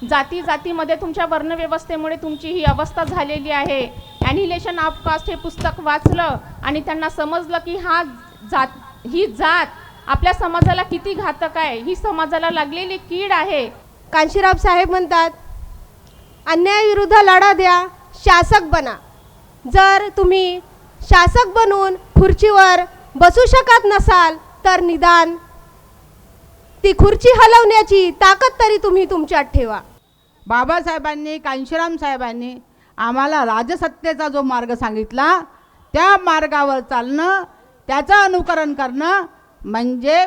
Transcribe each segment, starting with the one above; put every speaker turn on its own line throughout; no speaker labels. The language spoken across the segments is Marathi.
जाती जातीमध्ये तुमच्या वर्णव्यवस्थेमुळे तुमची ही अवस्था झालेली आहे. ॲनिहिलेशन ऑफ कास्ट हे पुस्तक वाचलं आणि त्यांना समजलं की ही जात आपल्या समाजाला किती घातक आहे, ही समाजाला लागलेली कीड आहे.
कांशीराम साहेब म्हणतात, अन्यायाविरुद्ध लढा द्या, शासक बना. जर तुम्ही शासक बनून खुर्चीवर बसू शकत नसाल तर निदान ती खुर्ची हलवण्याची ताकद तरी तुम्ही तुमच्यात ठेवा.
बाबासाहेबांनी, कांशीराम साहेबांनी आम्हाला राजसत्तेचा जो मार्ग सांगितला त्या मार्गावर चालणं, त्याचं अनुकरण करणं म्हणजे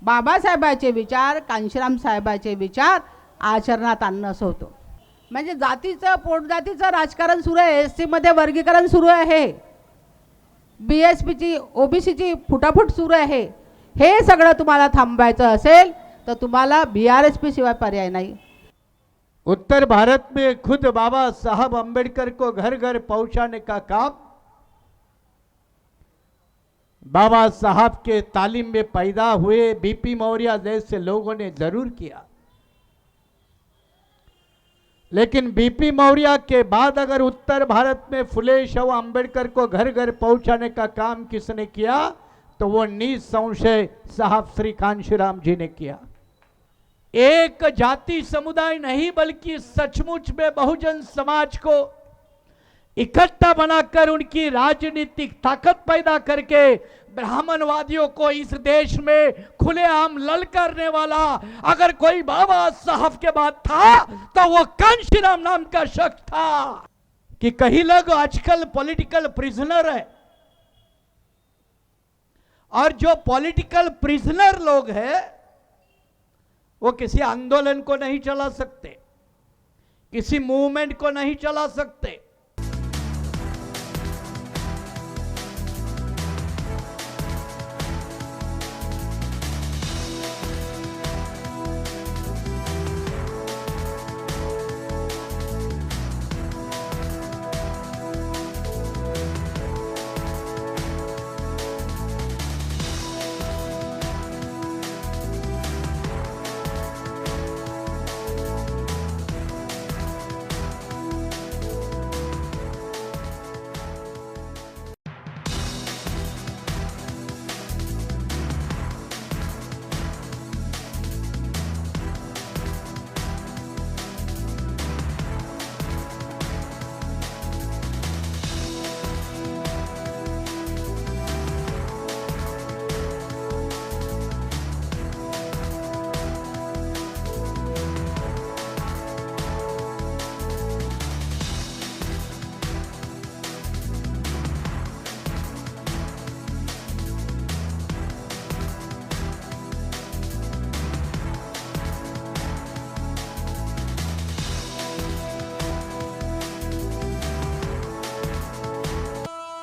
बाबासाहेबाचे विचार, कांशीराम साहेबाचे विचार आचरणात आणणं असं होतं. म्हणजे जातीचं, पोटजातीचं राजकारण सुरू आहे, एस-सीमध्ये वर्गीकरण सुरू आहे, BSPची OBCची फुटाफूट सुरू आहे. हे सगळं तुम्हाला थांबवायचं असेल तर तुम्हाला BRSP शिवाय पर्याय नाही.
उत्तर भारत में खुद बाबा साहब अंबेडकर को घर घर पहुंचाने का काम बाबा साहब के तालीम में पैदा हुए BP मौर्य जैसे लोगों ने जरूर किया, लेकिन BP मौर्य के बाद अगर उत्तर भारत में फुले शव अंबेडकर को घर घर पहुंचाने का काम किसने किया तो वो निसंशय साहब श्री कांशीराम जी ने किया. एक जाति समुदाय नहीं बल्कि सचमुच में बहुजन समाज को इकट्ठा बनाकर उनकी राजनीतिक ताकत पैदा करके ब्राह्मणवादियों को इस देश में खुलेआम ललकारने वाला अगर कोई बाबा साहब के बाद था तो वो कांशीराम नाम का शख्स था. कि कई लोग आजकल पॉलिटिकल प्रिजनर है, और जो पॉलिटिकल प्रिजनर लोग हैं वो किसी आंदोलन को नहीं चला सकते, किसी मूवमेंट को नहीं चला सकते.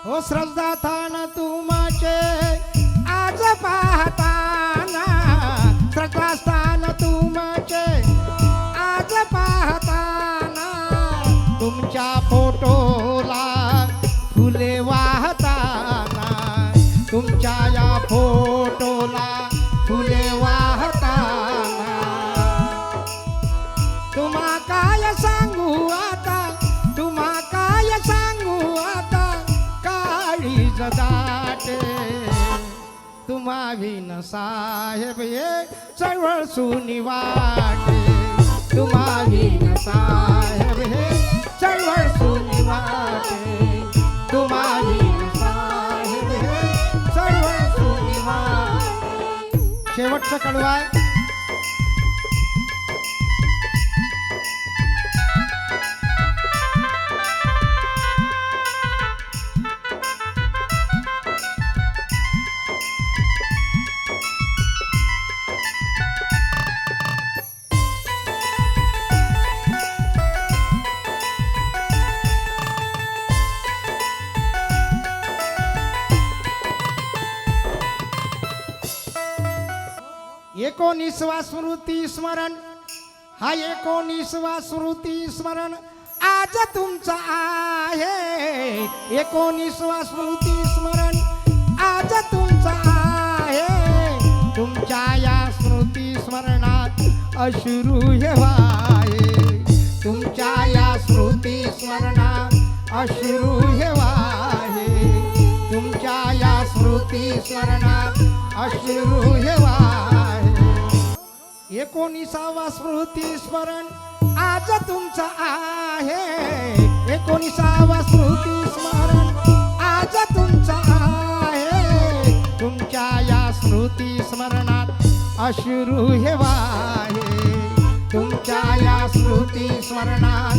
हो श्रद्धा थान तुमचे आज पाहताना, श्रद्धास्थान तुमचे आज पाहताना, तुमच्या फोटोला फुले वाहताना, तुमच्या या फोटोला फुले वाहताना. तुम्हा काय सांगू आता, तुम्हा काय सांगू आता, दाटे तुम्हा विन साहेब ये चळवळ सुनी वाटे, तुम्हा विन साहेब हे चळवळ सुनी वाटे, तुम्हा विन साहेब हे चळवळ सुनी वाटे. शेवटचं कडू आहे. एकोणीसवा स्मृती स्मरण, हा 19वा स्मृती स्मरण आज तुमचा आहे. 19वा स्मृती स्मरण आज तुमचा आहे. तुमच्या या स्मृती स्मरणात अश्रू हे वाहे. अश्रू हे वाहे तुमच्या या स्मृती स्मरणात अश्रू हे वाहे 19वा स्मृती स्मरण आज तुमचं आहे 19वा स्मृती स्मरण आज तुमचं आहे तुमच्या या स्मृती स्मरणात अश्रू हे वाहे तुमच्या या स्मृती स्मरणात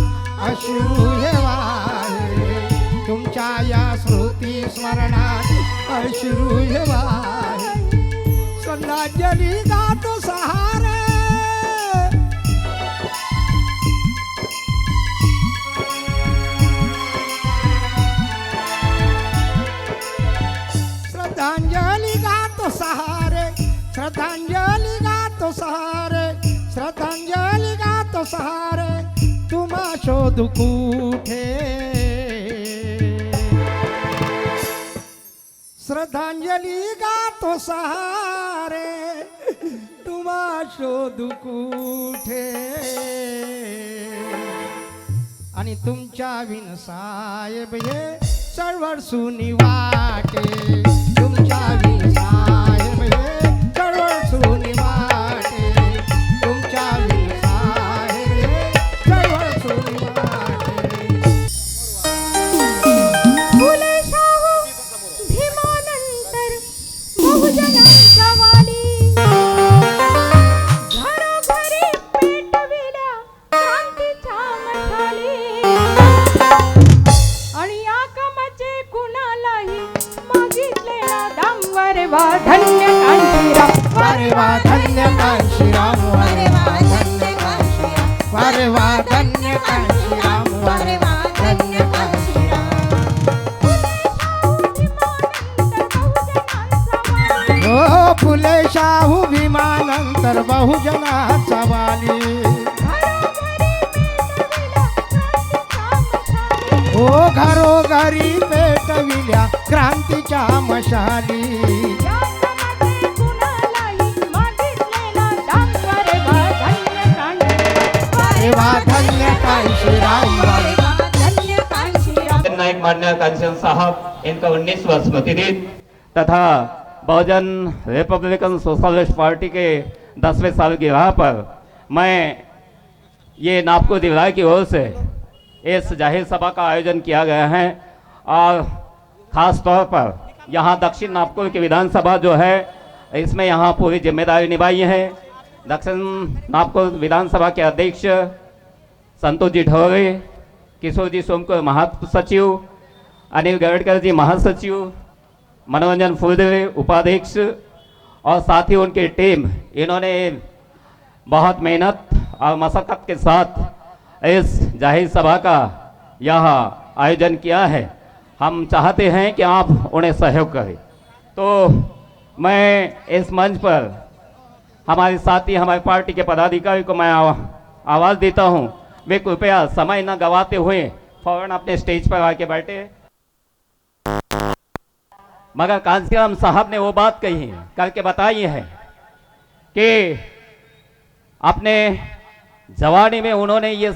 अश्रू हे वाहे तुमच्या या स्मृती स्मरणात अश्रू हे वाहे श्रद्धांजली गातो सहारे श्रद्धांजली गातो सहारे श्रद्धांजली गातो सहारे श्रद्धांजली गातो सहारे तुम्हा शोधू कुठे श्रद्धांजली गातो सहारे तुम्हा शोधू कुठे आणि तुमच्या विन साहेब हे चळवळ सुनी वाटे तुमच्या विन साहेब हे चळवळ सुनी वाटे तुमच्या विन साहेब हे चळवळ सुनी वाटे
फुले शाहू भीमानंतर बहुजनांचा वाली घरोघरी पेटविल्या क्रांतीच्या मशाली आणि या कामाचे कुणालाही मागितले ना दाम वरे वा धन्य कांशीराम
वारे वा धन्य कांशीराम वारे वा धन्य कांशीराम वारे वा धन्य कांशीराम वारे वा धन्य कांशीराम हो फुले शाहू भीमानंतर बहुजनाचा वाली हो घरोघरी पेटविल्या क्रांतीच्या मशाली वारे वा धन्य कांशीराम वारे वा धन्य कांशीराम
नायक मान्य कांचन साहब इनका 19वां स्मृति दिन तथा बहुजन रिपब्लिकन सोशलिस्ट पार्टी के 10वें साल की राह पर मैं ये नापको दिवराय की ओर से इस जाहिर सभा का आयोजन किया गया है और ख़ास तौर पर यहाँ दक्षिण नागपुर की विधानसभा जो है इसमें यहाँ पूरी जिम्मेदारी निभाई है दक्षिण नागपुर विधानसभा के अध्यक्ष संतोष जी ढोरे किशोर जी सोमकर महासचिव अनिल गडकर जी महासचिव मनोरंजन फुलदेवे उपाध्यक्ष और साथ ही उनकी टीम इन्होंने बहुत मेहनत और मशक्क़त के साथ इस जाहिर सभा का यह आयोजन किया है। हम चाहते हैं कि आप उन्हें सहयोग करें। तो मैं इस मंच पर हमारे साथी हमारी पार्टी के पदाधिकारी को मैं आवाज़ देता हूं, वे कृपया समय न गवाते हुए फौरन अपने स्टेज पर आके बैठे। मगर कांसीराम साहब ने वो बात कही है, करके बताई है कि अपने जवानी में उन्होंने ये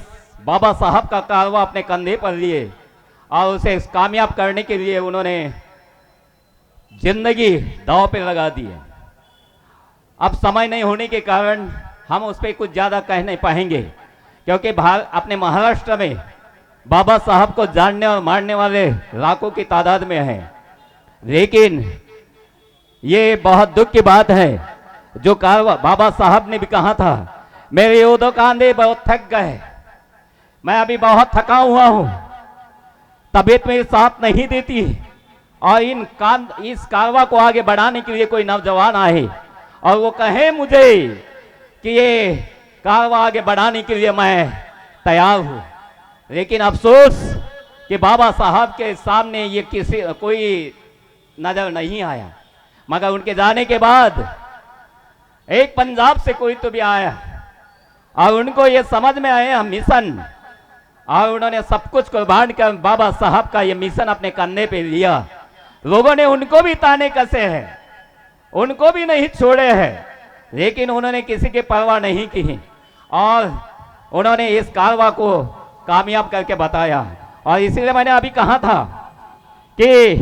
बाबा साहब का कारवा अपने कंधे पर लिए और उसे कामयाब करने के लिए उन्होंने जिंदगी दांव पे लगा दी है। अब समय नहीं होने के कारण हम उस पर कुछ ज़्यादा कह नहीं पाएंगे, क्योंकि अपने महाराष्ट्र में बाबा साहब को जानने और मारने वाले लाखों की तादाद में हैं। लेकिन ये बहुत दुख की बात है, जो कारवा बाबा साहब ने भी कहा था, मेरे योद्धों कांधे बहुत थक गए, मैं अभी बहुत थका हुआ हूँ, तबीयत मेरे साथ नहीं देती, और इस कारवा को आगे बढ़ाने के लिए कोई नौजवान आए और वो कहे मुझे कि ये कारवा आगे बढ़ाने के लिए मैं तैयार हूँ। लेकिन अफसोस कि बाबा साहब के सामने ये कोई नजर नहीं आया। मगर उनके जाने के बाद एक पंजाब से कोई तो भी आया और उनको ये समझ में आया मिशन, और उन्होंने सब कुछ कुर्बान कर बाबा साहब का ये मिशन अपने कंधे पे लिया। लोगों ने उनको भी ताने कसे हैं, उनको भी नहीं छोड़े हैं, लेकिन उन्होंने किसी की परवाह नहीं की और उन्होंने इस कारवा को कामयाब करके बताया। और इसीलिए मैंने अभी कहा था कि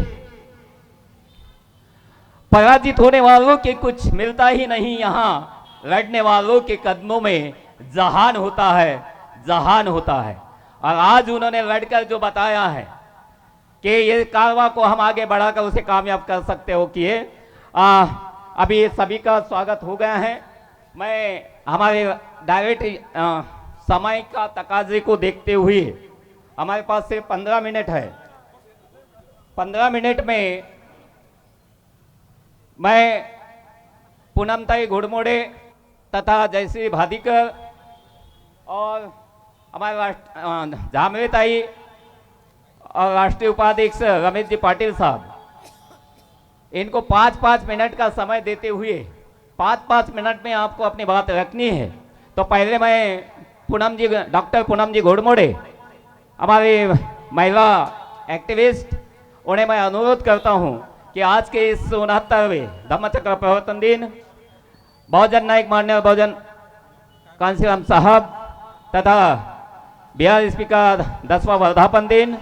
पराजित होने वालों के कुछ मिलता ही नहीं, यहाँ लड़ने वालों के कदमों में जहान होता है, जहान होता है। और आज उन्होंने लड़कर जो बताया है कि ये कारवां को हम आगे बढ़ाकर उसे कामयाब कर सकते हो कि अभी सभी का स्वागत हो गया है। मैं हमारे डायरेक्ट समय का तकाजे को देखते हुए हमारे पास सिर्फ 15 मिनट है। 15 मिनट में मैं पूनमताई घोड़मोड़े तथा जयश्री भादीकर और हमारे जामवेताई और राष्ट्रीय उपाध्यक्ष रमेश जी पाटिल साहब, इनको 5-5 मिनट का समय देते हुए 5-5 मिनट में आपको अपनी बात रखनी है। तो पहले मैं डॉक्टर पूनम जी घोड़मोड़े, हमारे महिला एक्टिविस्ट, उन्हें मैं अनुरोध करता हूं कि आज के इस 69वें धम्मचक्र प्रवर्तन दिन बहुजन नायक मान्य बहुजन कांशीराम साहब तथा बिहार स्पीकर 10वां वर्धापन दिन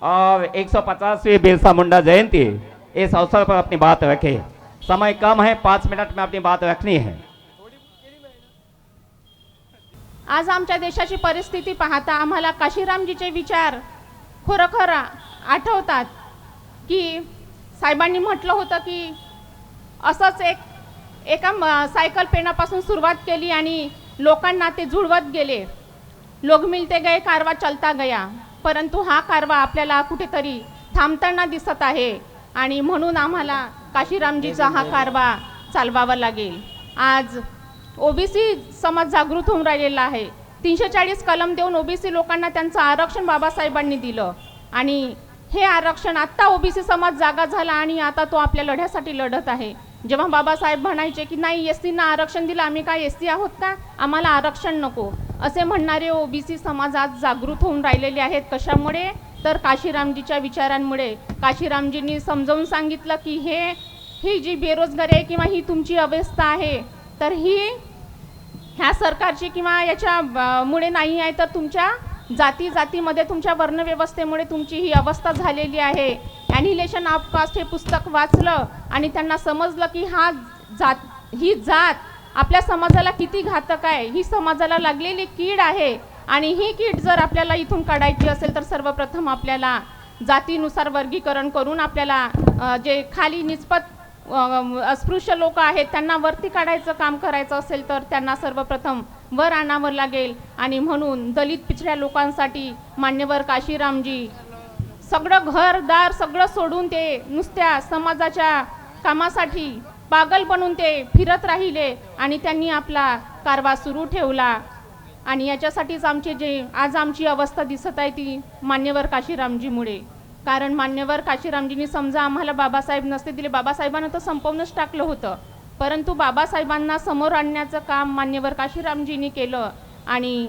और 150वीं बिरसा मुंडा जयंती, इस अवसर पर अपनी बात रखें। समय कम है, 5 मिनट में अपनी बात रखनी है।
आज आमच्या देशाची परिस्थिती पाहता आम्हाला काशीरामजीचे विचार खरोखर आठवतात की साहेबांनी म्हटलं होतं की असंच एका सायकल पेनापासून सुरुवात केली आणि लोकांना ते जुळवत गेले। लोग मिलते गए, कारवा चलता गया, परंतु हा कारवा आपल्याला कुठेतरी थांबताना दिसत आहे आणि म्हणून आम्हाला काशीरामजीचा हा कारवा चालवावा लागेल। आज ओबीसी समाज जागृत होऊन राहिलेला आहे। 340 कलम देऊन ओबीसी लोकांना त्यांचं आरक्षण बाबासाहेबांनी दिलं आणि हे आरक्षण आत्ता ओबीसी समाज जागा झाला आणि आता तो आपल्या लढ्यासाठी लढत आहे। जेव्हा बाबासाहेब म्हणायचे की नाही एसटींना आरक्षण दिलं, आम्ही काय एसटी आहोत का, आम्हाला आरक्षण नको, असे म्हणणारे ओबीसी समाज आज जागृत होऊन राहिलेले आहेत। कशामुळे तर काशीरामजीच्या विचारांमुळे। काशीरामजींनी समजावून सांगितलं की ही जी बेरोजगारी आहे किंवा ही तुमची अवस्था आहे तर ही ह्या सरकारची किंवा याच्या मुळे नाही आहे, तर तुमच्या जातीमध्ये तुमच्या वर्णव्यवस्थेमुळे तुमची ही अवस्था झालेली आहे। ॲनिहिलेशन ऑफ कास्ट हे पुस्तक वाचलं आणि त्यांना समजलं की ही जात आपल्या समाजाला किती घातक आहे, ही समाजाला लागलेली कीड आहे आणि ही कीड जर आपल्याला इथून काढायची असेल तर सर्वप्रथम आपल्याला जातीनुसार वर्गीकरण करून आपल्याला जे खाली निष्पत अस्पृश्य लोक आहेत त्यांना वरती काढायचं काम करायचं असेल तर त्यांना सर्वप्रथम वर आणावं लागेल। आणि म्हणून दलित पिछड्या लोकांसाठी मान्यवर काशीरामजी सगळं घरदार सगळं सोडून ते नुसत्या समाजाच्या कामासाठी पागल बनून ते फिरत राहिले आणि त्यांनी आपला कारवा सुरू ठेवला। आणि याच्यासाठीच आज आमची अवस्था दिसत आहे ती मान्यवर काशीरामजीमुळे। कारण मान्यवर काशीरामजींनी समजा आम्हाला बाबासाहेब नसते दिले, बाबासाहेबांना तर संपवूनच टाकलं होतं, परंतु बाबासाहेबांना समोर आणण्याचं काम मान्यवर काशीरामजींनी केलं आणि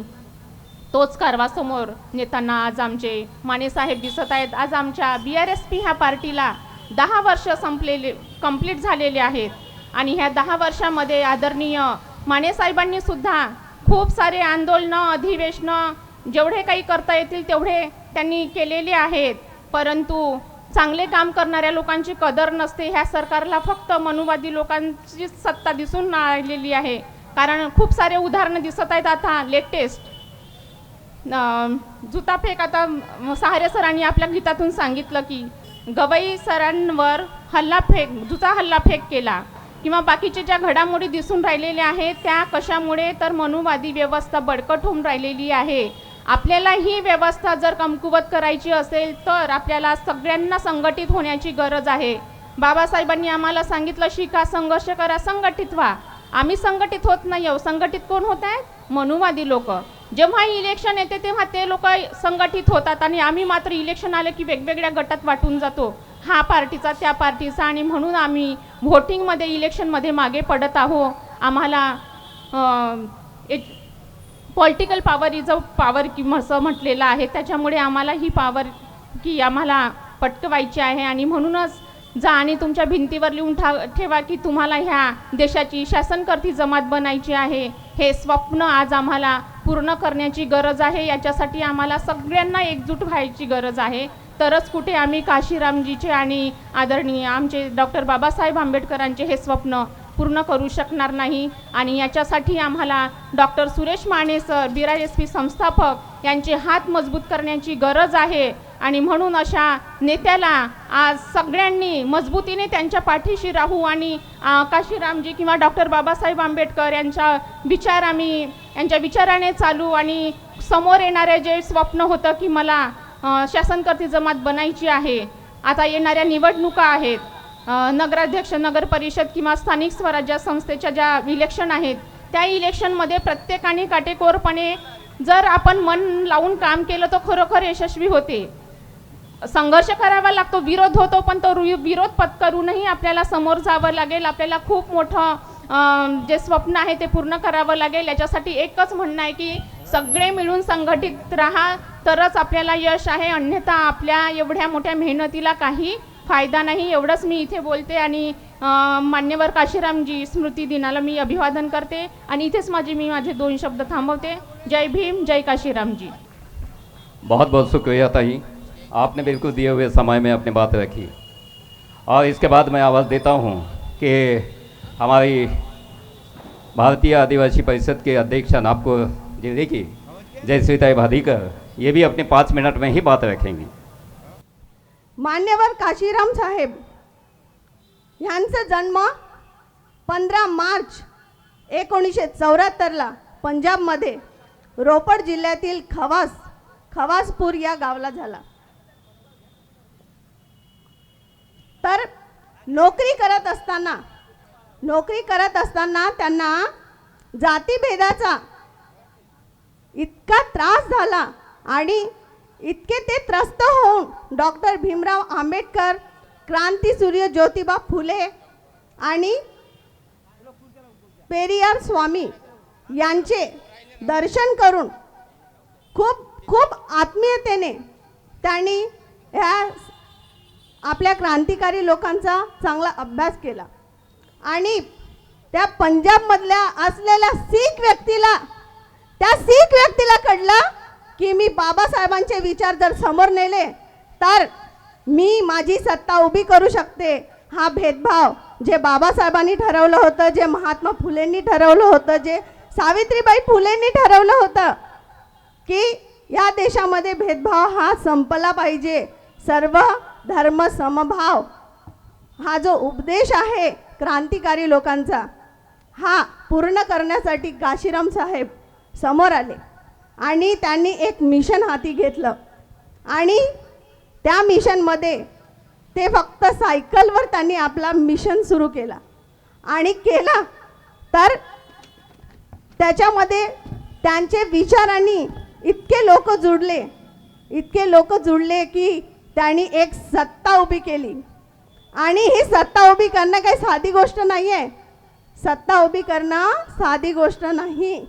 तोच कारवा समोर नेताना आज आमचे मानेसाहेब दिसत आहेत। आज आमच्या BRSP ह्या पार्टीला 10 वर्ष कंप्लीट झालेले आहेत आणि ह्या 10 वर्षामध्ये आदरणीय मानेसाहेबांनी सुद्धा खूप सारे आंदोलनं, अधिवेशनं जेवढे काही करता येतील तेवढे त्यांनी केलेले आहेत, परंतु चांगले काम करणाऱ्या लोकांची कदर नसते। ह्या सरकारला फक्त मनुवादी लोकांची सत्ता दिसून आलेली आहे। कारण खूप सारे उदाहरणं दिसत आहेत। आता लेटेस्ट जुताफेक, आता सहारे सरांनी आपल्या गीतातून सांगितलं की गवई सरांवर जुता हल्लाफेक केला किंवा बाकीचे ज्या घडामोडी दिसून राहिलेल्या आहेत त्या कशामुळे तर मनुवादी व्यवस्था बळकट होऊन राहिलेली आहे। आपल्याला ही व्यवस्था जर कमकुवत करायची असेल तर आपल्याला सगळ्यांना संघटित होण्याची गरज आहे। बाबासाहेबांनी आम्हाला सांगितलं शिका, संघर्ष करा, संघटित व्हा। आम्ही संघटित होत नाही आहोत। संघटित कोण होत आहेत? मनुवादी लोक। जेव्हा इलेक्शन येते तेव्हा ते लोक संघटित होतात आणि आम्ही मात्र इलेक्शन आले की वेगवेगळ्या गटात वाटून जातो, हा पार्टीचा त्या पार्टीचा, आणि म्हणून आम्ही व्होटिंगमध्ये इलेक्शनमध्ये मागे पडत आहोत। आम्हाला political power is a power असं म्हटलेलं आहे, त्याच्यामुळे आम्हाला ही पॉवर की आम्हाला पटकवायची आहे आणि म्हणूनच जा आणि तुमच्या भिंतीवर लिहून ठेवा की तुम्हाला ह्या देशाची शासनकर्ती जमात बनायची आहे। हे स्वप्न आज आम्हाला पूर्ण करण्याची गरज आहे. याच्यासाठी आम्हाला सगळ्यांना एकजूट व्हायची गरज आहे. तरच कुठे आम्ही काशीरामजीचे आणि आदरणीय आमचे डॉक्टर बाबासाहेब आंबेडकरांचे हे स्वप्न पूर्ण करू शकणार नाही. आणि याच्यासाठी आम्हाला doctor Suresh Mane sir, BRSP संस्थापक यांचे हात मजबूत करण्याची गरज आहे. आणि म्हणून अशा नेत्याला आज सगळ्यांनी मजबूतीने त्यांच्या पाठीशी राहू आणि काशीरामजी किंवा डॉक्टर बाबासाहेब आंबेडकर यांच्या विचाराने चालू आणि समोर येणारे जे स्वप्न होतं की मला शासनकर्ती जमात बनायची आहे. आता येणाऱ्या निवडणुका आहेत, नगराध्यक्ष, नगर परिषद किंवा स्थानिक स्वराज्य संस्थेच्या ज्या इलेक्शन आहेत, त्या इलेक्शनमध्ये प्रत्येकाने काटेकोरपणे जर आपण मन लावून काम केलं तर खरोखर यशस्वी होते. संघर्ष करावा लागतो, विरोध होतो, पण तो विरोध पत्करूनही आपल्याला समोर जावं लागेल. आपल्याला खूप मोठं जे स्वप्न आहे ते पूर्ण करावं लागेल. याच्यासाठी एकच म्हणणं आहे की सगळे मिळून संघटित राहा, तरच आपल्याला यश आहे. अन्यथा आपल्या एवढ्या मोठ्या मेहनतीला काही फायदा नाही. एवढंच मी इथे बोलते आणि मान्यवर काशीरामजी स्मृती दिनाला मी अभिवादन करते आणि इथेच मी माझे 2 शब्द थांबवते. जय भीम, जय काशीरामजी.
बहुत बहुत शुक्रिया ताई, आपने बिल्कुल दिए हुए समय में अपनी बात रखी. और इसके बाद मैं आवाज़ देता हूँ कि हमारी भारतीय आदिवासी परिषद के अध्यक्ष नागपुर जिले की जयश्रीताई भादीकर, ये भी अपने 5 मिनट में ही बात रखेंगी.
मान्यवर काशीराम साहेब यांचा जन्म 15 मार्च 1974ला पंजाबमध्ये रोपड जिल्ह्यातील खवासपूर या गावाला झाला. तर नोकरी करत असताना त्यांना जातीभेदाचा इतका त्रास झाला आणि इतके ते त्रस्त होऊन डॉक्टर भीमराव आंबेडकर, क्रांतीसूर्य ज्योतिबा फुले आणि पेरियार स्वामी यांचे दर्शन करून खूप आत्मीयतेने त्यांनी ह्या आपल्या क्रांतिकारी लोकांचा चांगला अभ्यास केला. आणि त्या पंजाबमधल्या असलेल्या शीख व्यक्तीला कळलं की मी बाबासाहेबांचे विचार जर समोर नेले तर मी माझी सत्ता उभी करू शकते. हा भेदभाव जे बाबासाहेबांनी ठरवलं होतं, जे महात्मा फुलेंनी ठरवलं होतं, जे सावित्रीबाई फुलेंनी ठरवलं होतं की या देशामध्ये भेदभाव हा संपला पाहिजे, सर्व धर्म समभाव, हा जो उपदेश आहे क्रांतिकारी लोकांचा, हा पूर्ण करण्यासाठी काशीराम साहेब समोर आले आणि त्यांनी एक मिशन हाती घेतलं. आणि त्या मिशनमध्ये ते फक्त सायकलवर त्यांनी आपला मिशन सुरू केला आणि केला. तर त्याच्यामध्ये त्यांचे विचारांनी इतके लोक जुडले की त्यांनी एक सत्ता उभी केली. आणि ही सत्ता उभी करणं काही साधी गोष्ट नाही आहे. सत्ता उभी करणं साधी गोष्ट नाही.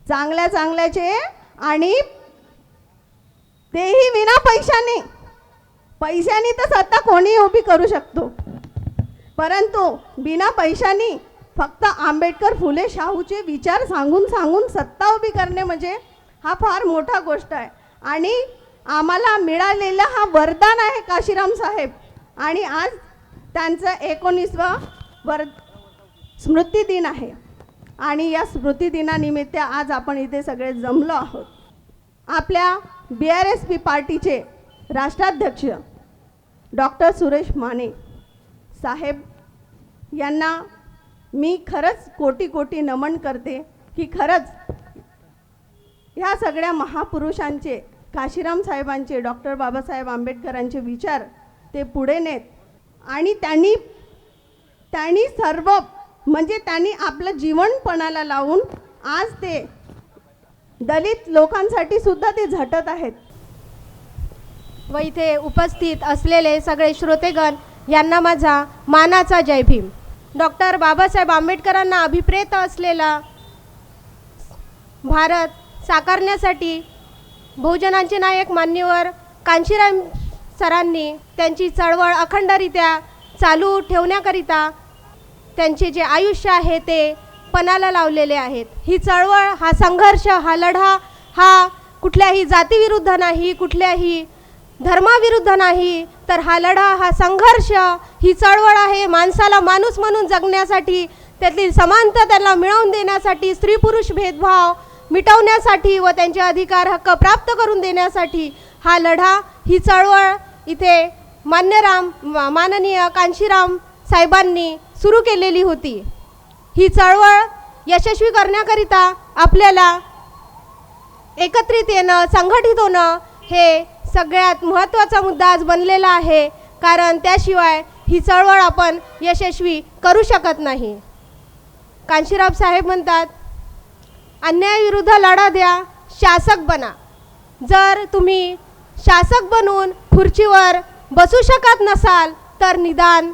चांगल्याचे आणि तेही विना पैशाने तर सत्ता कोणीही उभी करू शकतो, परंतु बिना पैशाने फक्त आंबेडकर, फुले, शाहूचे विचार सांगून सत्ता उभी करणे म्हणजे हा फार मोठा गोष्ट आहे. आणि आम्हाला मिळालेला हा वरदान आहे काशीराम साहेब. आणि आज त्यांचा 19वा स्मृती दिन आहे आणि या स्मृती दिनानिमित्त आज आपण इथे सगळे जमलो आहोत. आपल्या BRSP पार्टीचे राष्ट्राध्यक्ष डॉक्टर सुरेश माने साहेब यांना मी खरंच कोटी नमन करते की खरंच ह्या सगळ्या महापुरुषांचे, काशीराम साहेबांचे, डॉक्टर बाबासाहेब आंबेडकरांचे विचार ते पुढे नेत. आणि त्यांनी सर्व म्हणजे त्यांनी आपलं जीवन पणाला लावून आज ते दलित लोकांसाठी सुद्धा ते झटत आहेत.
व इथे उपस्थित असलेले सगळे श्रोतेगण यांना माझा मानाचा जय भीम. डॉक्टर बाबासाहेब आंबेडकरांना अभिप्रेत असलेला भारत साकारण्यासाठी बहुजनांचे नायक मान्यवर कांशीराम सरांनी त्यांची चळवळ अखंडरित्या चालू ठेवण्याकरिता त्यांचे जे आयुष्य आहे ते पणाला लावलेले आहेत. ही चळवळ, हा संघर्ष, हा लढा हा कुठल्याही जातीविरुद्ध नाही, कुठल्याही धर्माविरुद्ध नाही, तर हा लढा, हा संघर्ष, ही चळवळ आहे माणसाला माणूस म्हणून जगण्यासाठी, त्यातली समानता त्यांना मिळवून देण्यासाठी, स्त्री पुरुष भेदभाव मिटवण्यासाठी व त्यांचे अधिकार हक्क प्राप्त करून देण्यासाठी हा लढा, ही चळवळ इथे माननीय कांशीराम साहेबांनी सुरू केलेली होती. ही चळवळ यशस्वी करण्याकरिता आपल्याला एकत्रित येणं, संघटित होणं हे सगळ्यात महत्त्वाचा मुद्दा आज बनलेला आहे, कारण त्याशिवाय ही चळवळ आपण यशस्वी करू शकत नाही. कांशीराम साहेब म्हणतात, अन्यायाविरुद्ध लढा द्या, शासक बना. जर तुम्ही शासक बनून खुर्चीवर बसू शकत नसाल तर निदान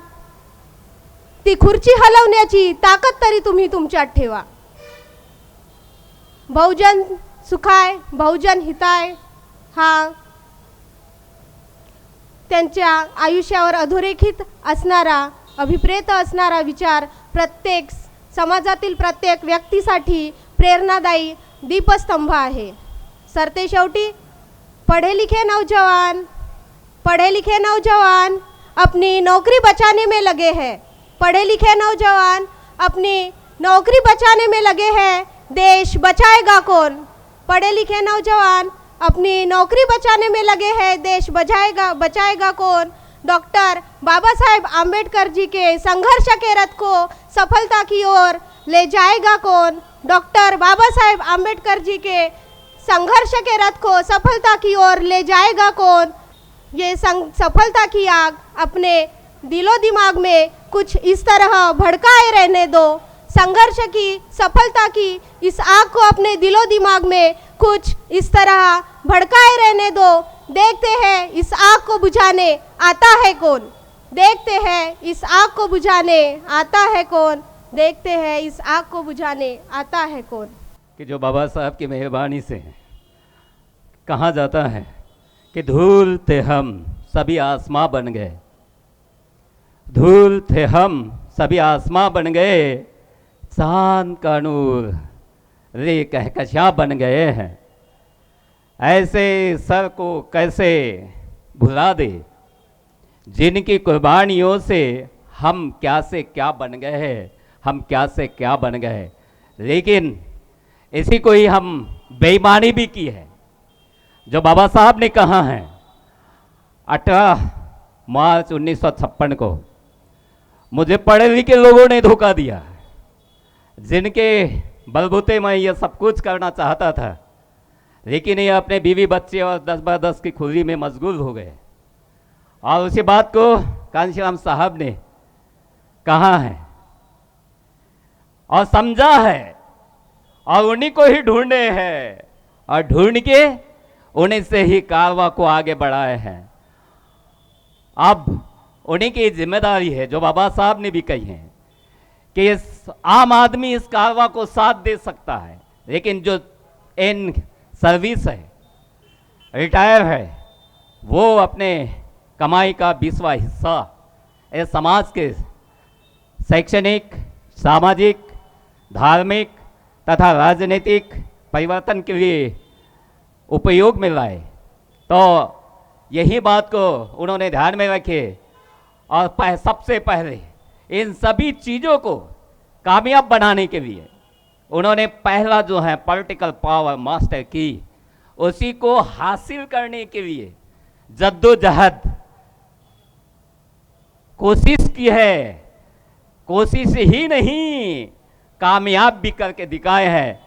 ती खुर्ची हलवण्याची ताकद तरी तुम्ही तुमच्यात ठेवा. बहुजन सुखाय बहुजन हिताय हा त्यांच्या आयुष्यावर अधोरेखित असणारा, अभिप्रेत असणारा विचार प्रत्येक समाजातील प्रत्येक व्यक्तीसाठी प्रेरणादायी दीपस्तंभ आहे. सरते शेवटी पढ़े लिखे नौजवान अपनी नौकरी बचाने में लगे हैं. पढ़े लिखे नौजवान अपनी नौकरी बचाने में लगे हैं, देश बचाएगा कौन. पढ़े लिखे नौजवान अपनी नौकरी बचाने में लगे हैं, देश बचाएगा कौन. डॉक्टर बाबा साहेब आम्बेडकर जी के संघर्ष के रथ को सफलता की ओर ले जाएगा कौन. डॉक्टर बाबा साहेब आम्बेडकर जी के संघर्ष के रथ को सफलता की ओर ले जाएगा कौन. ये सफलता की आग अपने दिलो दिमाग में कुछ इस तरह भड़काए रहने दो. संघर्ष की सफलता की इस आग को अपने दिलो दिमाग में कुछ इस तरह भड़काए रहने दो. देखते हैं इस आग को बुझाने आता है कौन. देखते हैं इस आग को बुझाने आता है कौन. देखते हैं इस आग को बुझाने आता है कौन.
कि जो बाबा साहब की मेहरबानी से कहा जाता है कि धूल थे हम सभी आसमां बन गए, धूल थे हम सभी आसमां बन गए, चांद का नूर रे कहकशां बन गए हैं. ऐसे सर को कैसे भुला दे जिनकी कुर्बानियों से हम क्या से क्या बन गए हैं, हम क्या से क्या बन गए. लेकिन इसी को ही हम बेईमानी भी की है. जो बाबा साहब ने कहा है 18 मार्च 1956 को, मुझे पढ़े लिखे लोगों ने धोखा दिया, जिनके बलबूते में यह सब कुछ करना चाहता था, लेकिन ये अपने बीवी बच्चे और 10x10 की खुली में मशगूल हो गए. और उसी बात को कांशीराम साहब ने कहा है और समझा है और उन्हीं को ही ढूंढे हैं और ढूंढ के उन्हीं से ही कारवां को आगे बढ़ाए हैं. अब उन्हीं की जिम्मेदारी है, जो बाबा साहब ने भी कही है, कि इस आम आदमी इस कारवां को साथ दे सकता है, लेकिन जो इन सर्विस है, रिटायर है, वो अपने कमाई का 20वां हिस्सा इस समाज के शैक्षणिक, सामाजिक, धार्मिक तथा राजनीतिक परिवर्तन के लिए उपयोग में लाए. तो यही बात को उन्होंने ध्यान में रखे और सबसे पहले इन सभी चीज़ों को कामयाब बनाने के लिए उन्होंने पहला जो है पॉलिटिकल पावर मास्टर की, उसी को हासिल करने के लिए जद्दोजहद कोशिश की है. कोशिश ही नहीं, कामयाब भी करके दिखाए हैं.